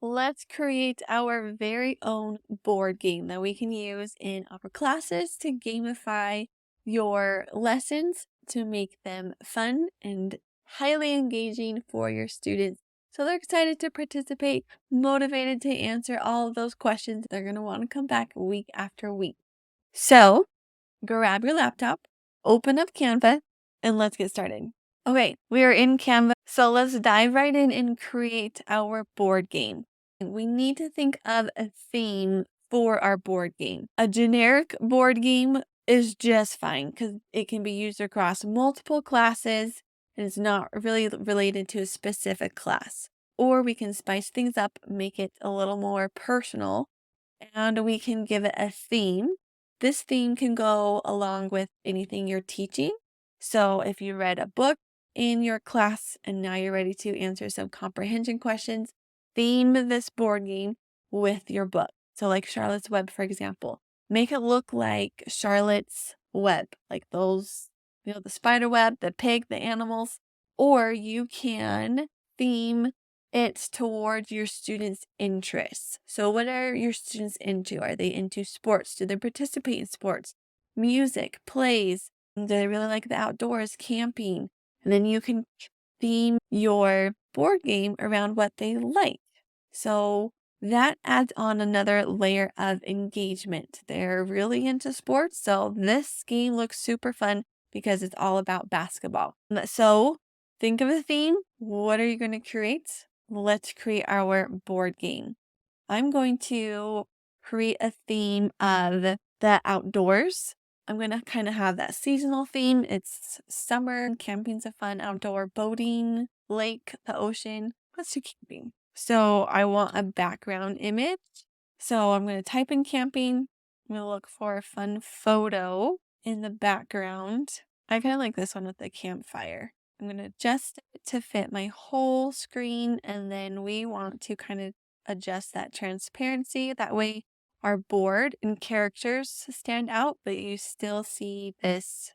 let's create our very own board game that we can use in our classes to gamify your lessons to make them fun and highly engaging for your students. So they're excited to participate, motivated to answer all of those questions. They're going to want to come back week after week. So grab your laptop, open up Canva, and let's get started. Okay, we are in Canva, so let's dive right in and create our board game. We need to think of a theme for our board game. A generic board game is just fine because it can be used across multiple classes and it's not really related to a specific class. Or we can spice things up, make it a little more personal, and we can give it a theme. This theme can go along with anything you're teaching. So if you read a book in your class and now you're ready to answer some comprehension questions, theme this board game with your book. So like Charlotte's Web, for example, make it look like Charlotte's Web, like those, the spider web, the pig, the animals. Or you can theme it's towards your students' interests. So what are your students into? Are they into sports? Do they participate in sports? Music, plays? Do they really like the outdoors, camping? And then you can theme your board game around what they like. So that adds on another layer of engagement. They're really into sports, so this game looks super fun because it's all about basketball. So think of a theme. What are you going to create? Let's create our board game. I'm going to create a theme of the outdoors. I'm going to kind of have that seasonal theme. It's summer, camping's a fun outdoor, boating, lake, the ocean. Let's do camping. So I want a background image. So I'm going to type in camping. I'm going to look for a fun photo in the background. I kind of like this one with the campfire. I'm going to adjust it to fit my whole screen, and then we want to kind of adjust that transparency. That way our board and characters stand out, but you still see this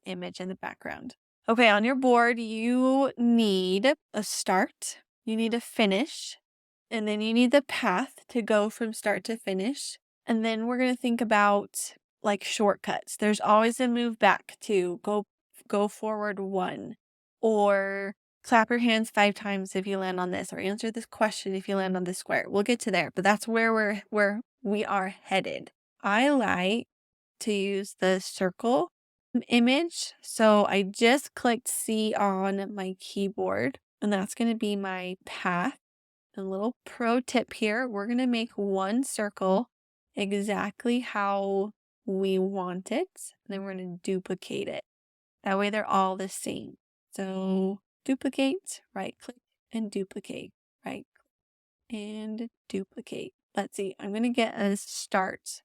image in the background. Okay, on your board, you need a start, you need a finish, and then you need the path to go from start to finish. And then we're going to think about like shortcuts. There's always a move back to go forward 1, or clap your hands 5 times if you land on this, or answer this question if you land on this square. We'll get to there, but that's where we are headed. I like to use the circle image. So I just clicked C on my keyboard, and that's going to be my path. A little pro tip here, we're going to make one circle exactly how we want it, and then we're going to duplicate it. That way they're all the same. So duplicate, right click, and duplicate, right click, and duplicate. Let's see, I'm going to get a start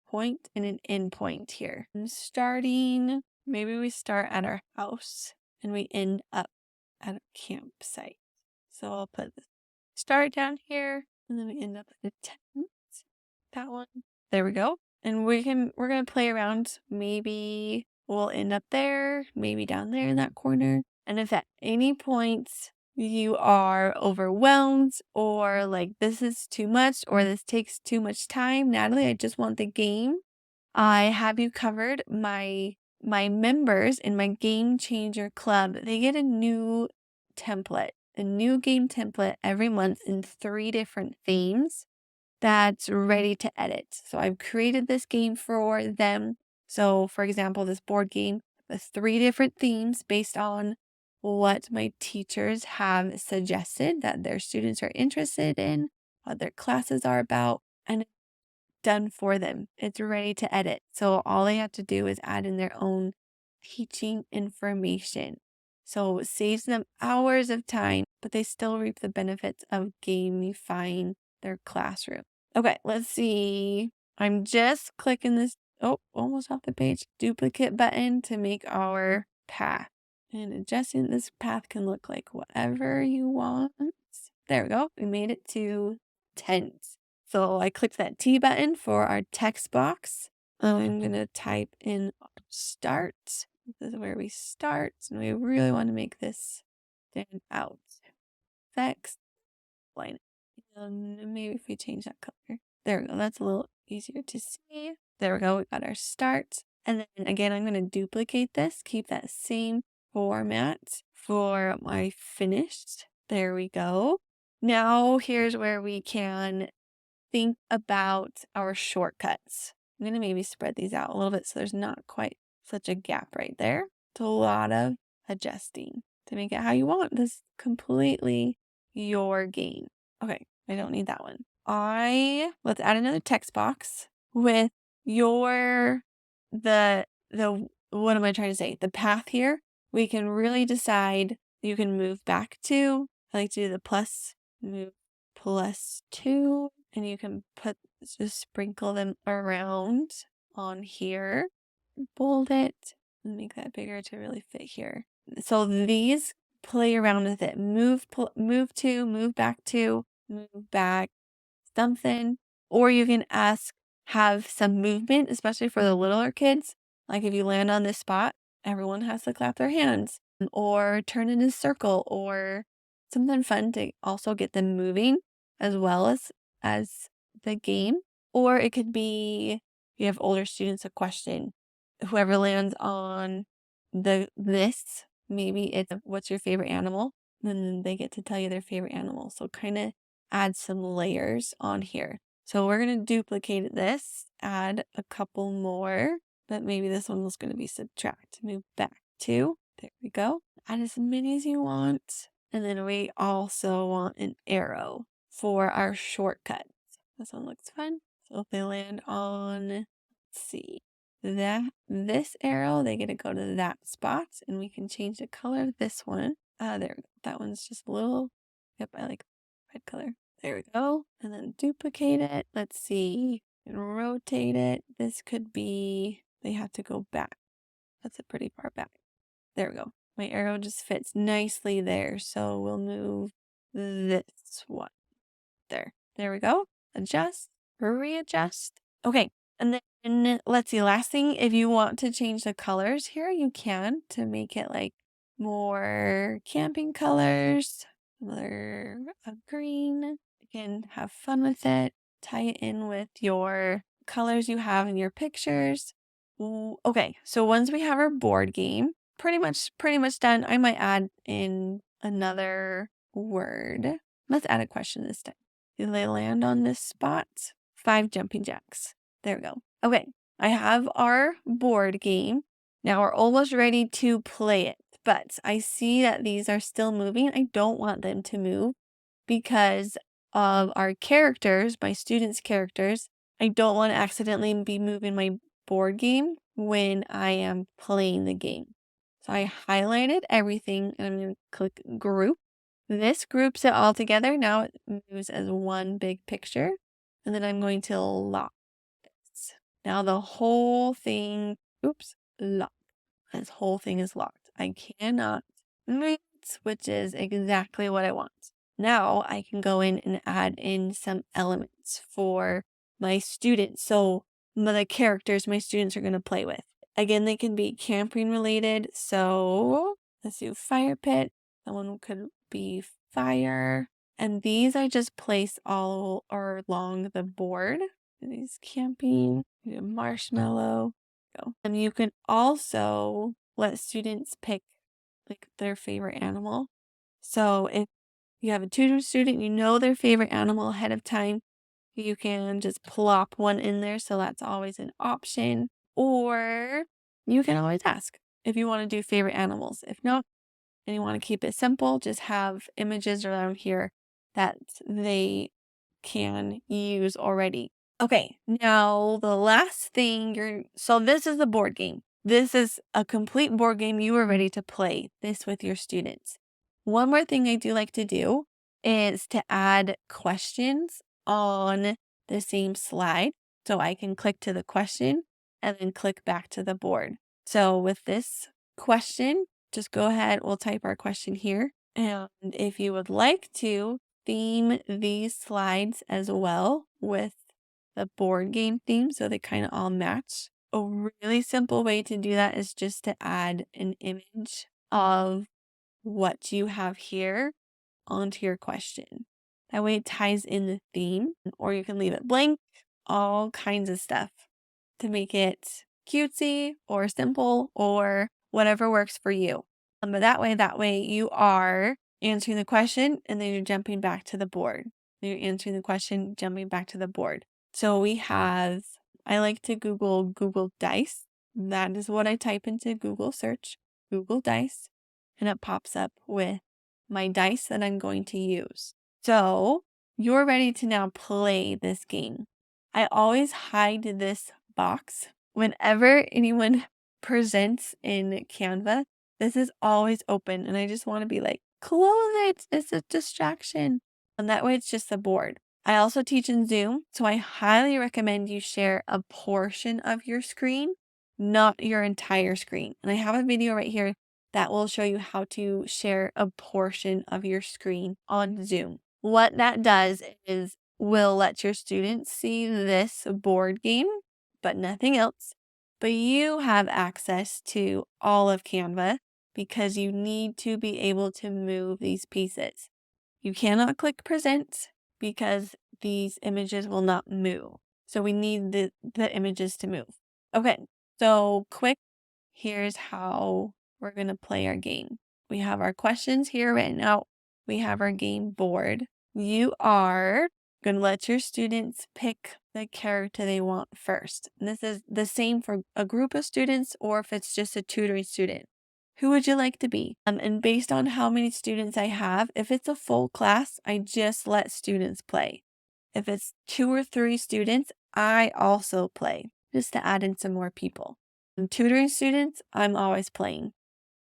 point and an end point here. I'm starting, maybe we start at our house and we end up at a campsite. So I'll put the start down here and then we end up at a tent. That one. There we go. And we're gonna play around. Maybe we'll end up there, maybe down there in that corner. And if at any point you are overwhelmed or like this is too much or this takes too much time, Natalie, I just want the game, I have you covered. My members in my Game Changer Club, they get a new template, a new game template every month in 3 different themes that's ready to edit. So I've created this game for them. So for example, this board game with 3 different themes based on what my teachers have suggested that their students are interested in, what their classes are about, and it's done for them. It's ready to edit. So all they have to do is add in their own teaching information. So it saves them hours of time, but they still reap the benefits of gamifying their classroom. Okay, let's see. I'm just clicking this, almost off the page, duplicate button to make our path. And adjusting this path can look like whatever you want. There we go. We made it to tent. So I clicked that T button for our text box. I'm going to type in start. This is where we start. And we really want to make this stand out. Text, line. Maybe if we change that color. There we go. That's a little easier to see. There we go. We got our start. And then again, I'm going to duplicate this, keep that same format for my finished. There we go. Now here's where we can think about our shortcuts. I'm going to maybe spread these out a little bit so there's not quite such a gap right there. It's a lot of adjusting to make it how you want. This is completely your game. Okay, I don't need that one. Let's add another text box with the what am I trying to say? The path here. We can really decide. You can move back to. I like to do the plus, move +2, and you can just sprinkle them around on here. Bold it and make that bigger to really fit here. So these play around with it. Move to, move back to, move back, something. Or you can have some movement, especially for the littler kids. Like if you land on this spot, everyone has to clap their hands or turn in a circle or something fun to also get them moving as well as the game. Or it could be, if you have older students, a question. Whoever lands on this, maybe it's what's your favorite animal? And then they get to tell you their favorite animal. So kind of add some layers on here. So we're going to duplicate this, add a couple more, but maybe this one was going to be subtract. Move back 2. There we go. Add as many as you want. And then we also want an arrow for our shortcuts. This one looks fun. So if they land on, let's see, this arrow, they get to go to that spot, and we can change the color of this one. There, that one's just a little, yep, I like red color. There we go. And then duplicate it. Let's see, and rotate it. This could be, they have to go back. That's a pretty far back. There we go. My arrow just fits nicely there. So we'll move this one. There we go. Adjust, readjust. Okay. And then let's see, last thing, if you want to change the colors here, you can to make it like more camping colors, another green. You can have fun with it. Tie it in with your colors you have in your pictures. Okay, so once we have our board game, pretty much done. I might add in another word. Let's add a question this time. Do they land on this spot? 5 jumping jacks. There we go. Okay, I have our board game. Now we're almost ready to play it, but I see that these are still moving. I don't want them to move because of our characters, my students' characters. I don't want to accidentally be moving my board game when I am playing the game. So I highlighted everything and I'm going to click group. This groups it all together. Now it moves as one big picture. And then I'm going to lock this. Now the whole thing, locked. This whole thing is locked. I cannot move, which is exactly what I want. Now I can go in and add in some elements for my students. So the characters my students are going to play with. Again, they can be camping related. So let's do fire pit. That one could be fire. And these I just place all along the board. These camping, marshmallow. And you can also let students pick like their favorite animal. So if you have a tutor student, you know their favorite animal ahead of time, you can just plop one in there. So that's always an option. Or you can always ask if you want to do favorite animals. If not, and you want to keep it simple, just have images around here that they can use already. Okay, now the last thing so this is the board game. This is a complete board game. You are ready to play this with your students. One more thing I do like to do is to add questions on the same slide. So I can click to the question and then click back to the board. So with this question, just go ahead, we'll type our question here. And if you would like to theme these slides as well with the board game theme so they kind of all match. A really simple way to do that is just to add an image of what you have here onto your question. That way it ties in the theme, or you can leave it blank, all kinds of stuff to make it cutesy or simple or whatever works for you. But that way you are answering the question and then you're jumping back to the board. You're answering the question, jumping back to the board. So I like to Google Dice. That is what I type into Google search, Google Dice, and it pops up with my dice that I'm going to use. So you're ready to now play this game. I always hide this box whenever anyone presents in Canva. This is always open, and I just want to be like, close it. It's a distraction. And that way it's just the board. I also teach in Zoom, so I highly recommend you share a portion of your screen, not your entire screen. And I have a video right here that will show you how to share a portion of your screen on Zoom. What that does is will let your students see this board game, but nothing else. But you have access to all of Canva because you need to be able to move these pieces. You cannot click present because these images will not move. So we need the images to move. Okay, so here's how we're going to play our game. We have our questions here written out. We have our game board. You are going to let your students pick the character they want first. And this is the same for a group of students or if it's just a tutoring student. Who would you like to be? And based on how many students I have, if it's a full class, I just let students play. If it's 2 or 3 students, I also play just to add in some more people. And tutoring students, I'm always playing.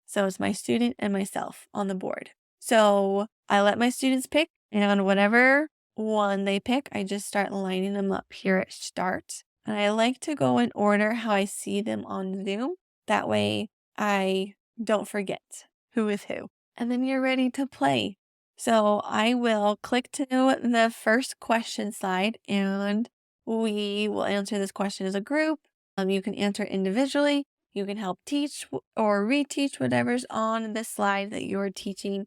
So it's my student and myself on the board. So I let my students pick, and on whatever one they pick, I just start lining them up here at start. And I like to go in order how I see them on Zoom. That way I don't forget who is who. And then you're ready to play. So I will click to the first question slide and we will answer this question as a group. You can answer individually. You can help teach or reteach whatever's on the slide that you're teaching.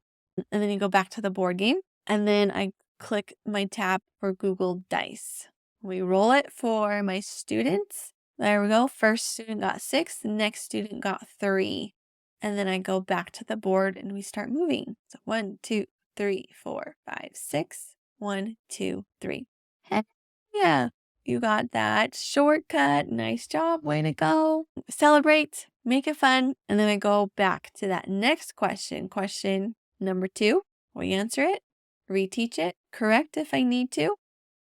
And then you go back to the board game. And then I click my tab for Google Dice. We roll it for my students. There we go. First student got 6. The next student got 3. And then I go back to the board and we start moving. So 1, 2, 3, 4, 5, 6. 1, 2, 3. Heck yeah. You got that shortcut. Nice job. Way to go. Celebrate. Make it fun. And then I go back to that next question. Question number 2. We answer it. Reteach it. Correct if I need to.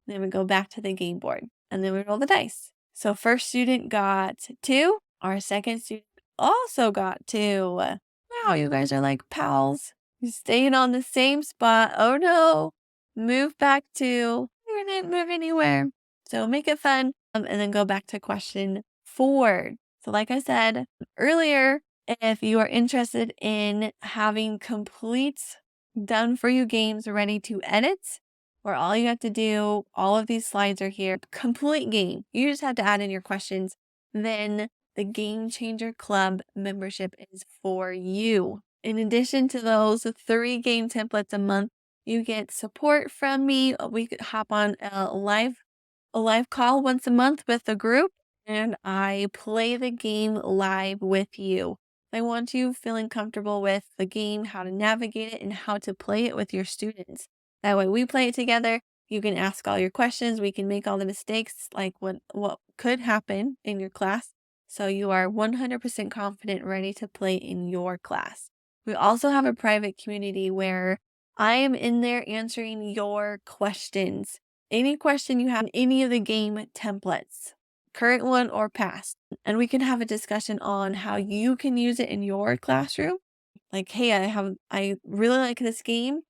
Then we go back to the game board. And then we roll the dice. So first student got 2. Our second student also got 2. Wow, you guys are like pals. You're staying on the same spot. Oh no. Move back to. You didn't move anywhere. So make it fun. And then go back to question 4. So like I said earlier, if you are interested in having complete done for you games ready to edit, where all you have to do, all of these slides are here, complete game. You just have to add in your questions. Then the Game Changer Club membership is for you. In addition to those 3 game templates a month, you get support from me. We could hop on a live call once a month with the group, and I play the game live with you. I want you feeling comfortable with the game, how to navigate it, and how to play it with your students. That way we play it together. You can ask all your questions. We can make all the mistakes, like what could happen in your class. So you are 100% confident, ready to play in your class. We also have a private community where I am in there answering your questions. Any question you have in any of the game templates, current one or past. And we can have a discussion on how you can use it in your classroom. Like, hey, I really like this game.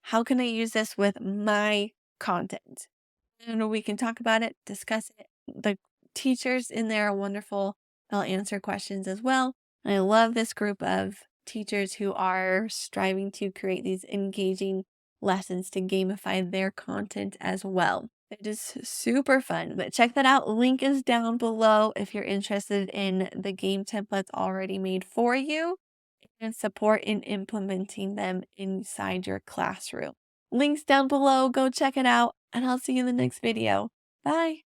How can I use this with my content? And we can talk about it, discuss it. The teachers in there are wonderful. They'll answer questions as well. And I love this group of teachers who are striving to create these engaging lessons to gamify their content as well. It is super fun, but check that out. Link is down below if you're interested in the game templates already made for you and support in implementing them inside your classroom. Links down below. Go check it out, and I'll see you in the next video. Bye.